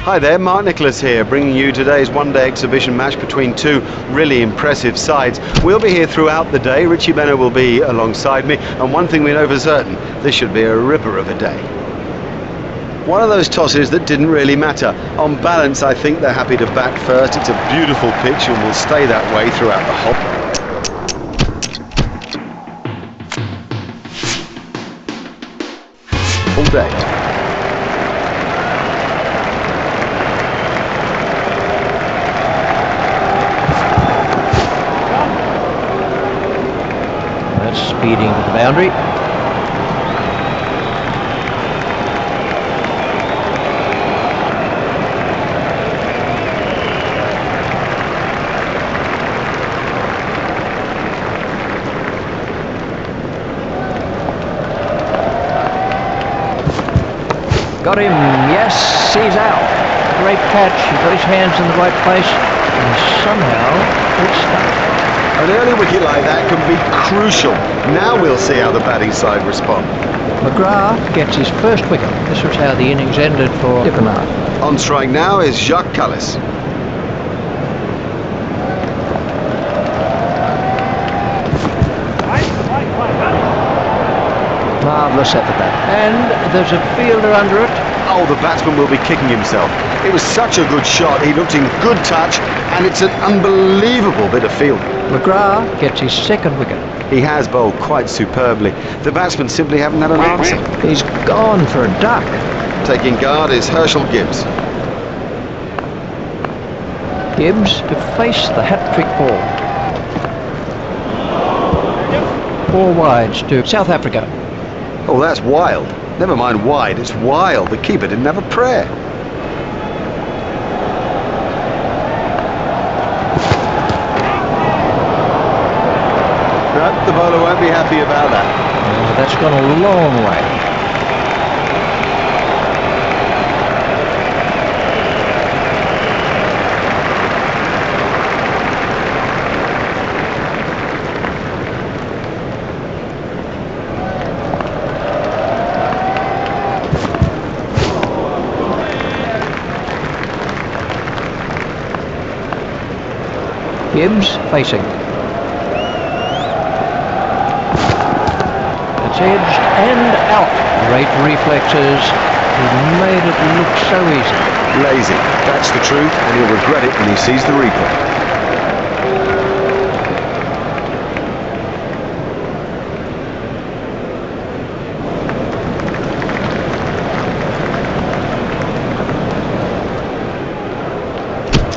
Hi there, Mark Nicholas here, bringing you today's one-day exhibition match between two really impressive sides. We'll be here throughout the day. Richie Benner will be alongside me, and one thing we know for certain, this should be a ripper of a day. One of those tosses that didn't really matter. On balance, I think they're happy to bat first. It's a beautiful pitch and will stay that way throughout the whole... all day. Speeding to the boundary. Got him, yes, he's out. Great catch, he got his hands in the right place and somehow it's stuck. An early wicket like that can be crucial. Now we'll see how the batting side respond. McGrath gets his first wicket. This was how the innings ended for Dippenaar. On strike now is Jacques Callis. Marvellous effort that. And there's a fielder under it. Oh, the batsman will be kicking himself. It was such a good shot. He looked in good touch, and it's an unbelievable bit of fielding. McGrath gets his second wicket. He has bowled quite superbly. The batsmen simply haven't had an answer. He's gone for a duck. Taking guard is Herschel Gibbs. Gibbs to face the hat-trick ball. 4 wides to South Africa. Oh, that's wild. Never mind wide, it's wild. The keeper didn't have a prayer. No, the bowler won't be happy about that. Oh, that's gone a long way. Gibbs facing. It's edged and out. Great reflexes. He made it look so easy. Lazy. That's the truth, and he'll regret it when he sees the replay.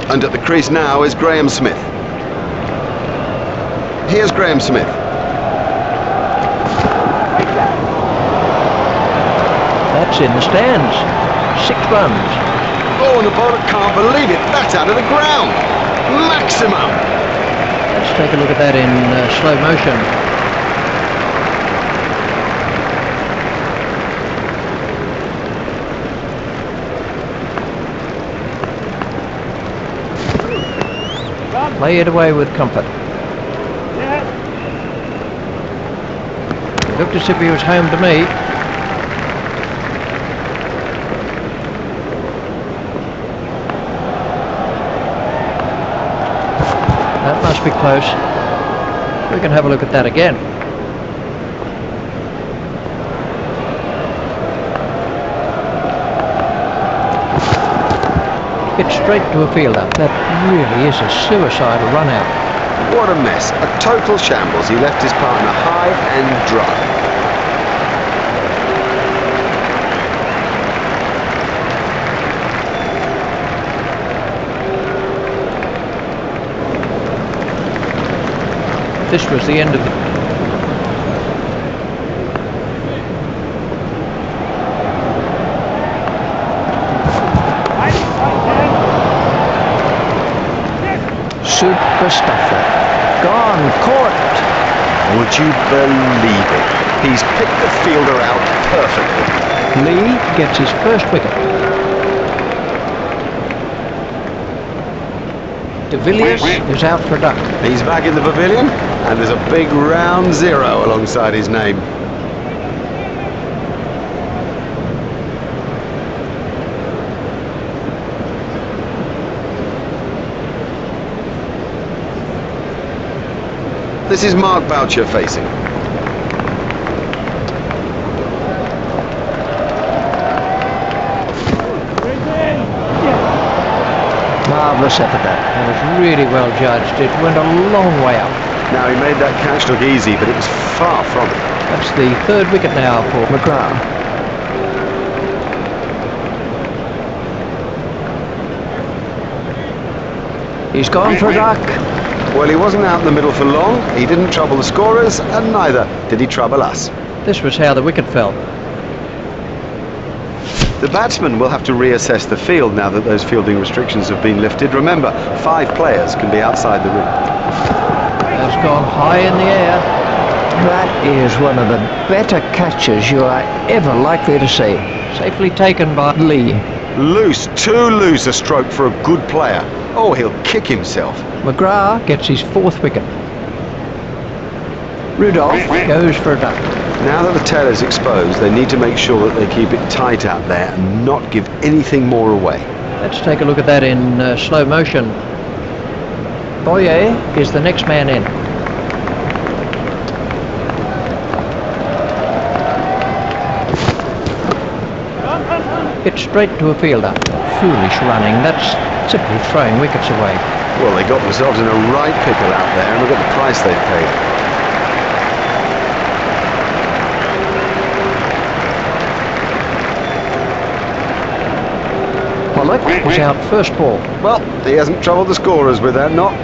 And at the crease now is Graham Smith. Here's Graham Smith. That's in the stands. 6 runs. Oh, and the bowler can't believe it. That's out of the ground. Maximum. Let's take a look at that in slow motion. Play it away with comfort. It looked as if he was home to me. That must be close. We can have a look at that again. It's straight to a fielder. That really is a suicidal run out. What a mess. A total shambles. He left his partner high and dry. This was the end of the... Super stuffer. Gone, caught. Would you believe it? He's picked the fielder out perfectly. Lee gets his first wicket. De Villiers is out for a duck. He's back in the pavilion, and there's a big round 0 alongside his name. This is Mark Boucher facing. Marvellous effort that. That was really well judged. It went a long way up. Now he made that catch look easy, but it was far from it. That's the third wicket now for McGrath. He's gone for a duck. Well, he wasn't out in the middle for long. He didn't trouble the scorers, and neither did he trouble us. This was how the wicket fell. The batsman will have to reassess the field now that those fielding restrictions have been lifted. Remember, 5 players can be outside the ring. That's gone high in the air. That is one of the better catches you are ever likely to see. Safely taken by Lee. Loose, too loose a stroke for a good player. Oh, he'll kick himself. McGrath gets his 4th wicket. Rudolph goes for a duck. Now that the tail is exposed, they need to make sure that they keep it tight out there and not give anything more away. Let's take a look at that in slow motion. Boyer is the next man in. Hit straight to a fielder. Foolish running. That's simply throwing wickets away. Well, they got themselves in a right pickle out there, and look at the price they've paid. Pollock is out first ball. Well, he hasn't troubled the scorers with that knock.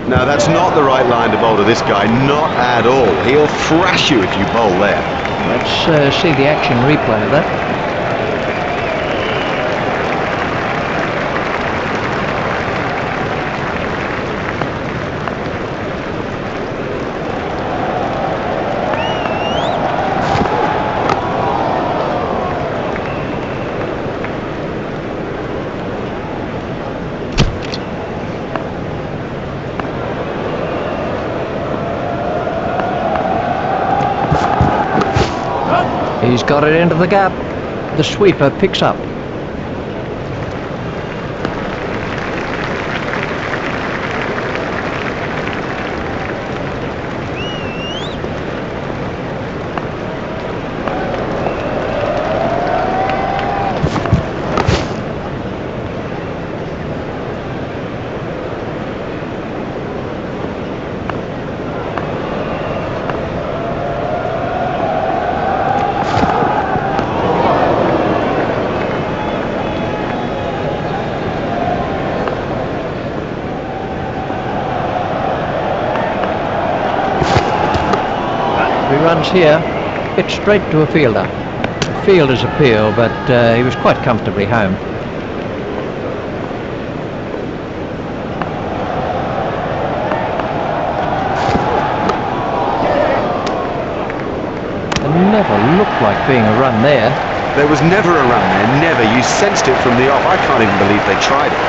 Now that's not the right line to bowl to this guy, not at all. He'll thrash you if you bowl there. Let's see the action replay of that. He's got it into the gap. The sweeper picks up. Runs here, hit straight to a fielder. Fielder's appeal, but he was quite comfortably home. It never looked like being a run there. There was never a run there, never. You sensed it from the off. I can't even believe they tried it.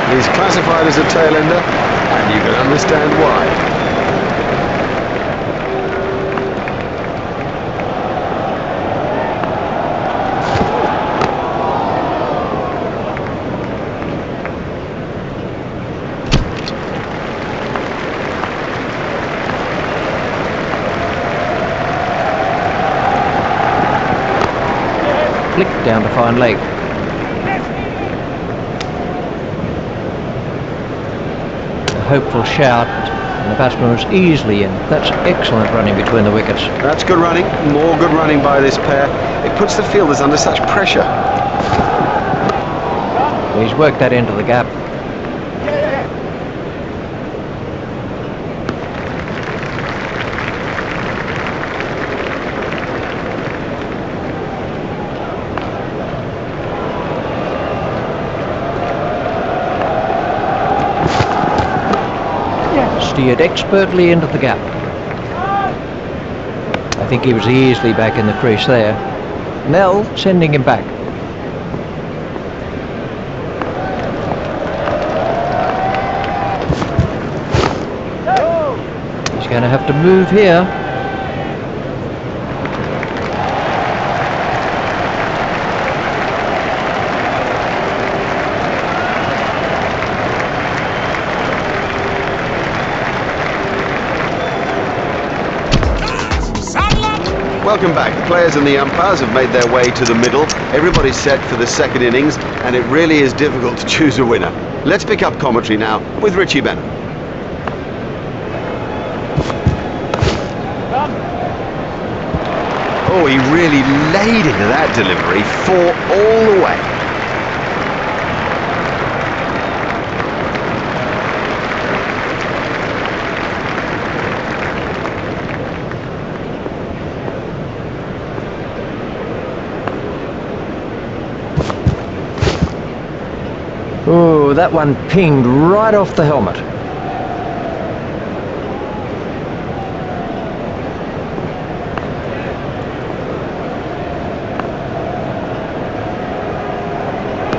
He's classified as a tail ender, and you can understand why. Flicked down to fine leg. A hopeful shout, and the batsman was easily in. That's excellent running between the wickets. That's good running, more good running by this pair. It puts the fielders under such pressure. He's worked that into the gap. steered expertly into the gap. I think he was easily back in the crease there. Mel sending him back. He's going to have to move here. Welcome back. The players and the umpires have made their way to the middle. Everybody's set for the second innings, and it really is difficult to choose a winner. Let's pick up commentary now with Richie Bennett. Oh, he really laid into that delivery, 4 all the way. Oh, that one pinged right off the helmet.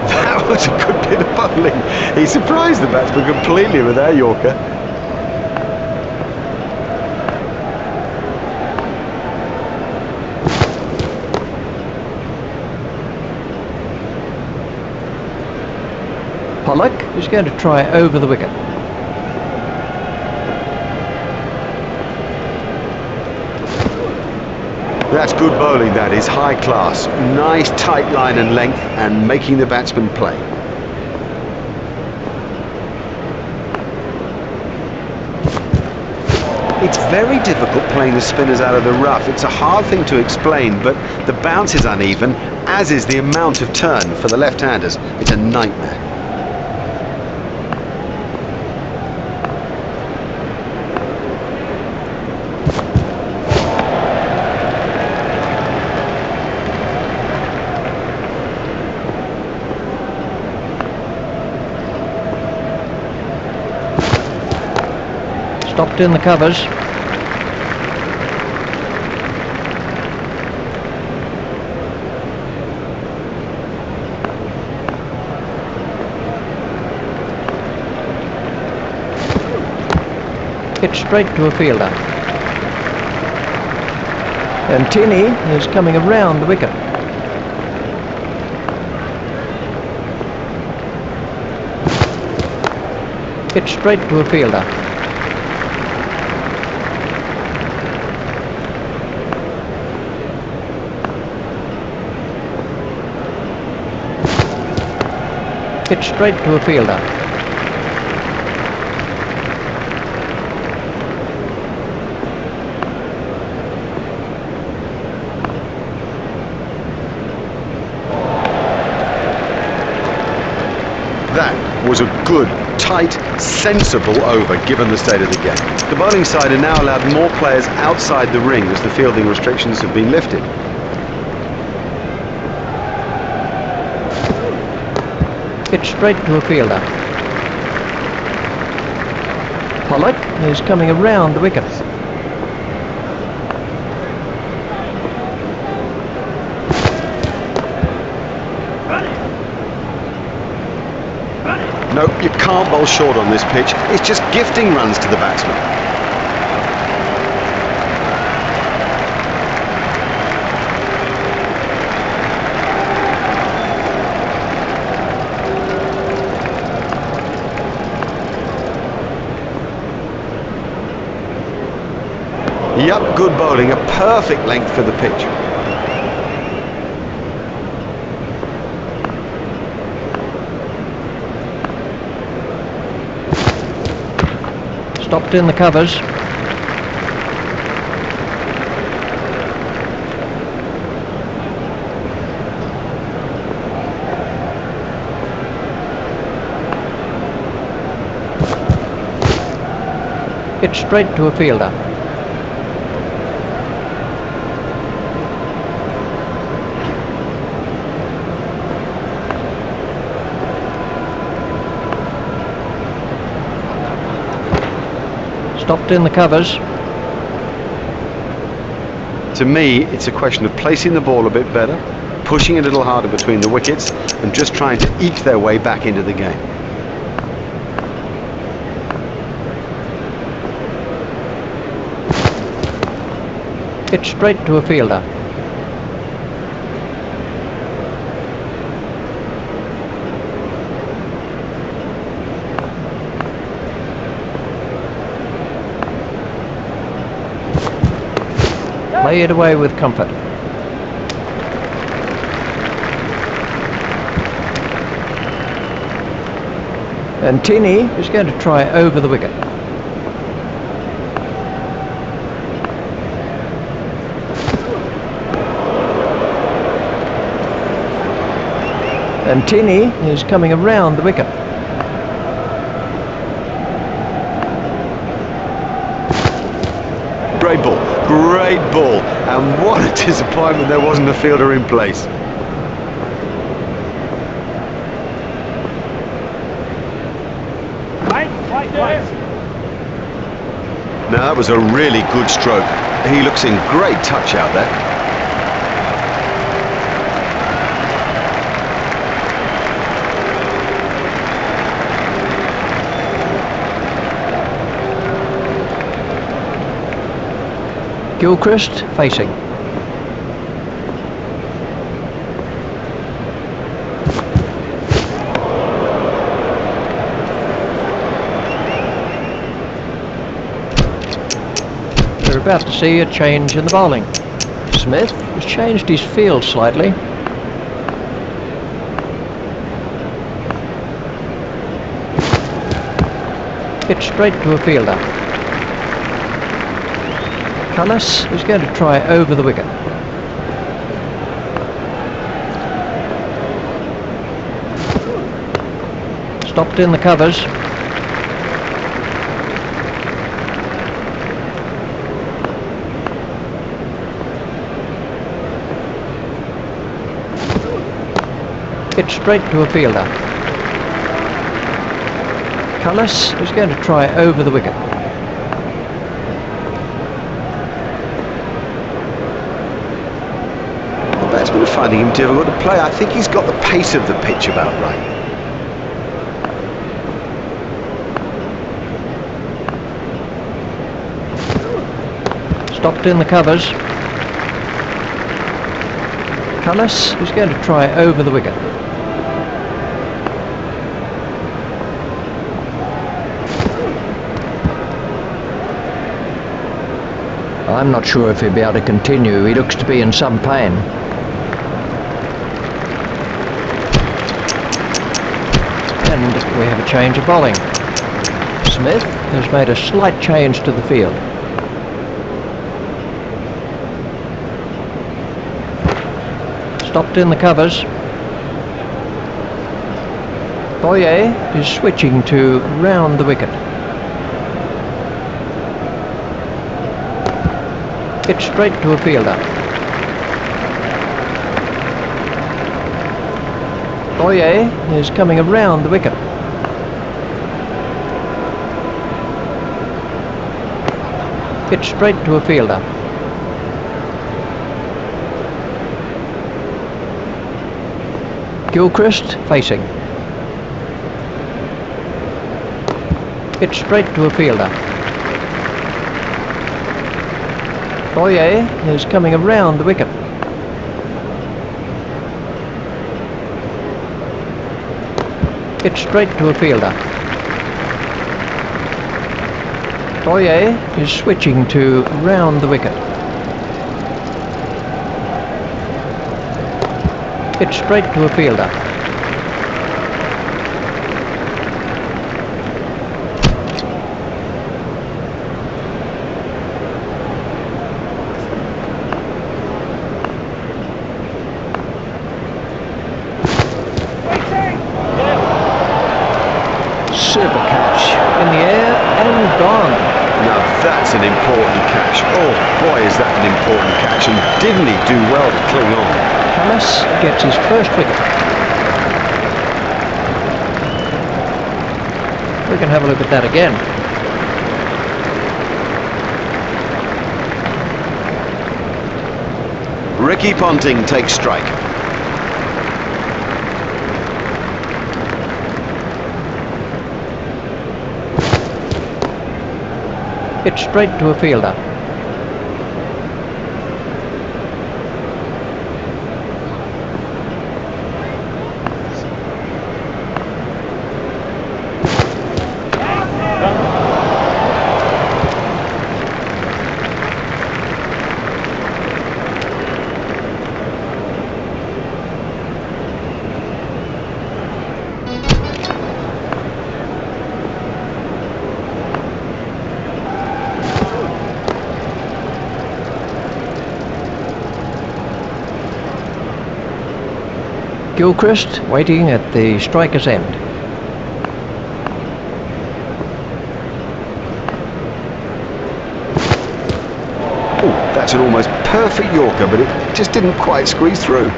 That was a good bit of bowling. He surprised the batsman completely with that Yorker. Pollock is going to try over the wicket. That's good bowling, that is high class. Nice tight line and length, and making the batsman play. It's very difficult playing the spinners out of the rough. It's a hard thing to explain, but the bounce is uneven, as is the amount of turn for the left-handers. It's a nightmare. Stopped in the covers. Hit straight to a fielder. And Tinney is coming around the wicket. Hit straight to a fielder. Hit straight to a fielder. That was a good, tight, sensible over, given the state of the game. The bowling side are now allowed more players outside the ring as the fielding restrictions have been lifted. Hit straight to a fielder. Pollock is coming around the wicket. No, you can't bowl short on this pitch. It's just gifting runs to the batsman. Yep, good bowling, a perfect length for the pitch. Stopped in the covers. Hit straight to a fielder. Stopped in the covers. To me, it's a question of placing the ball a bit better, pushing a little harder between the wickets, and just trying to eke their way back into the game. Hit straight to a fielder. Play it away with comfort. And Tinney is going to try over the wicket. And Tinney is coming around the wicket. Great ball, great ball, and what a disappointment there wasn't a fielder in place. Now that was a really good stroke. He looks in great touch out there. Gilchrist facing. We're about to see a change in the bowling. Smith has changed his field slightly. Hit straight to a fielder. Cullis is going to try over the wicket. Stopped in the covers. Hit straight to a fielder. Cullis is going to try over the wicket. The batsmen are finding him difficult to play. I think he's got the pace of the pitch about right. Stopped in the covers. Cullis is going to try over the wicket. I'm not sure if he'll be able to continue. He looks to be in some pain. And we have a change of bowling. Smith has made a slight change to the field. Stopped in the covers. Boyer is switching to round the wicket. Hit straight to a fielder. Boyer is coming around the wicket. Hit straight to a fielder. Gilchrist facing. Hit straight to a fielder. Boyer is coming around the wicket. Hit straight to a fielder. Boyer is switching to round the wicket. Hit straight to a fielder. Super catch in the air and gone. Now that's an important catch. Oh boy, is that an important catch, and didn't he do well to cling on? Cullis gets his first wicket. We can have a look at that again. Ricky Ponting takes strike. It's straight to a fielder. Gilchrist waiting at the striker's end. Oh, that's an almost perfect Yorker, but it just didn't quite squeeze through.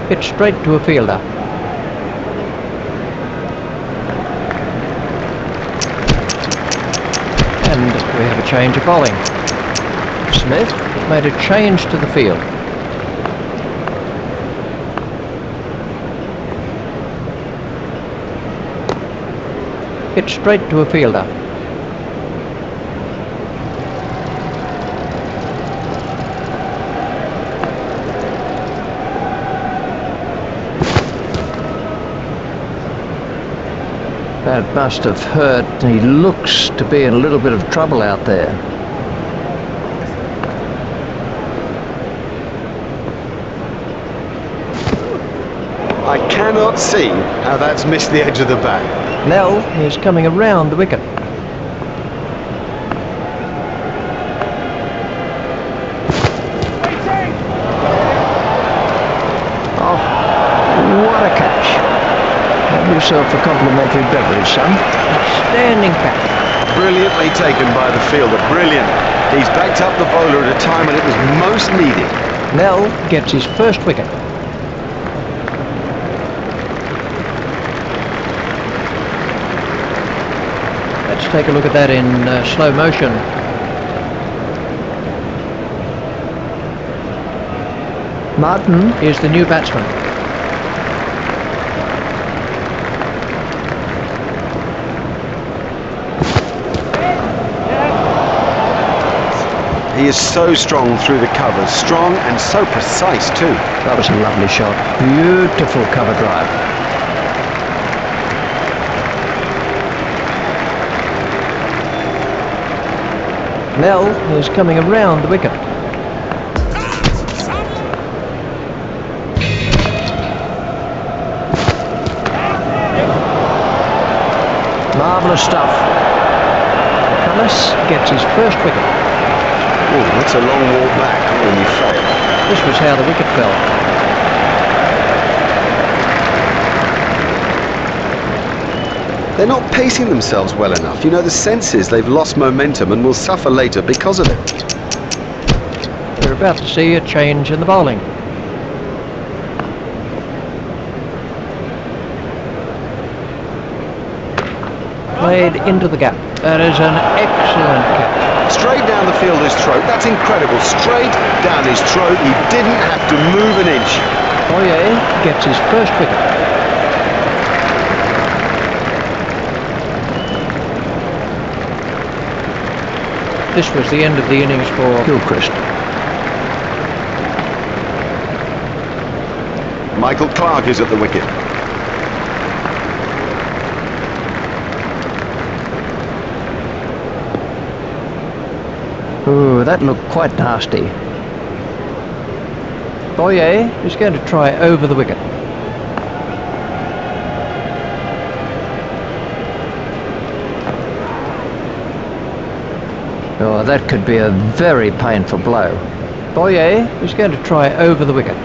It's straight to a fielder. And we have a change of bowling. Smith made a change to the field. It's straight to a fielder. That must have hurt. He looks to be in a little bit of trouble out there. I cannot see how that's missed the edge of the bat. Nell is coming around the wicket. Oh, what a catch. Have yourself a complimentary beverage, son. Outstanding catch. Brilliantly taken by the fielder, brilliant. He's backed up the bowler at a time when it was most needed. Nell gets his first wicket. Let's take a look at that in slow motion. Martin is the new batsman. He is so strong through the covers, strong and so precise too. That was a lovely shot. Beautiful cover drive. Nell is coming around the wicket. Marvellous stuff. Cummins gets his first wicket. Oh, that's a long walk back when you fail. This was how the wicket fell. They're not pacing themselves well enough. You know, the sense is they've lost momentum and will suffer later because of it. We're about to see a change in the bowling. Played into the gap. That is an excellent catch. Straight down the fielder's throat. That's incredible. Straight down his throat. He didn't have to move an inch. Boyer gets his first wicket. This was the end of the innings for Gilchrist. Michael Clarke is at the wicket. Ooh, that looked quite nasty. Boyer is going to try over the wicket. Oh, that could be a very painful blow. Boyer is going to try over the wicket.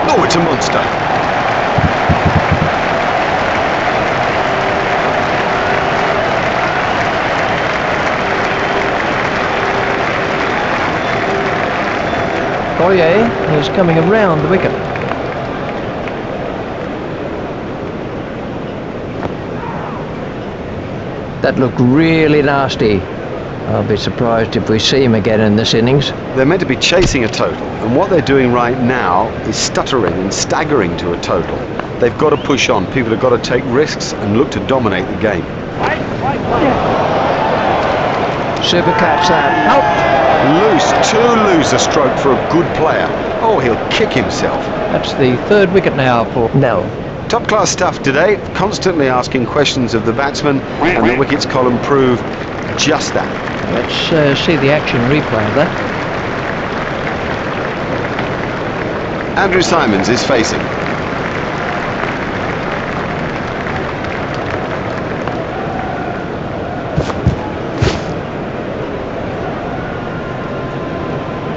Oh, it's a monster. Boye is coming around the wicket. That looked really nasty. I'll be surprised if we see him again in this innings. They're meant to be chasing a total, and what they're doing right now is stuttering and staggering to a total. They've got to push on. People have got to take risks and look to dominate the game. Super catch that. Out. Loose, too loose a stroke for a good player. Oh, he'll kick himself. That's the third wicket now for Nell. Top class stuff today, constantly asking questions of the batsman, and the wickets column prove just that. Let's see the action replay of that. Andrew Simons is facing.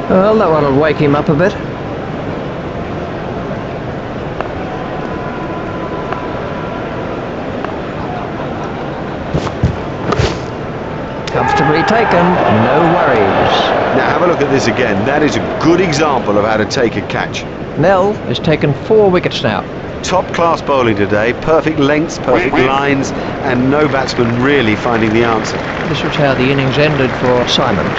Well, that one will wake him up a bit. Comfortably taken, no worries. Now have a look at this again. That is a good example of how to take a catch. Nell has taken 4 wickets now. Top class bowling today, perfect lengths, perfect lines, and no batsman really finding the answer. This was how the innings ended for Simons.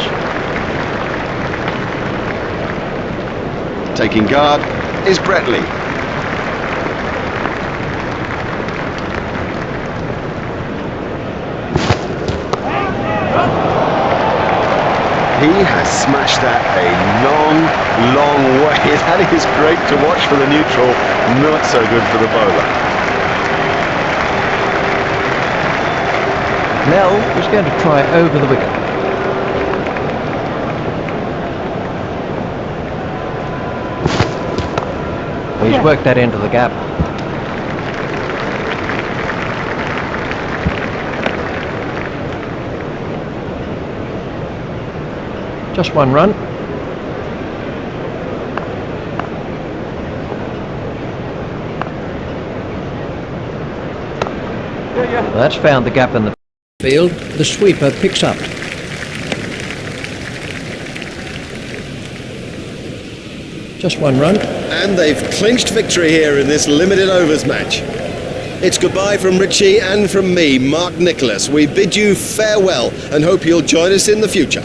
Taking guard is Bretley. He has smashed that a long, long way. That is great to watch for the neutral, not so good for the bowler. Nell is going to try over the wicket. He's worked that into the gap. Just 1 run. That's found the gap in the field. The sweeper picks up. Just 1 run. And they've clinched victory here in this limited overs match. It's goodbye from Richie and from me, Mark Nicholas. We bid you farewell and hope you'll join us in the future.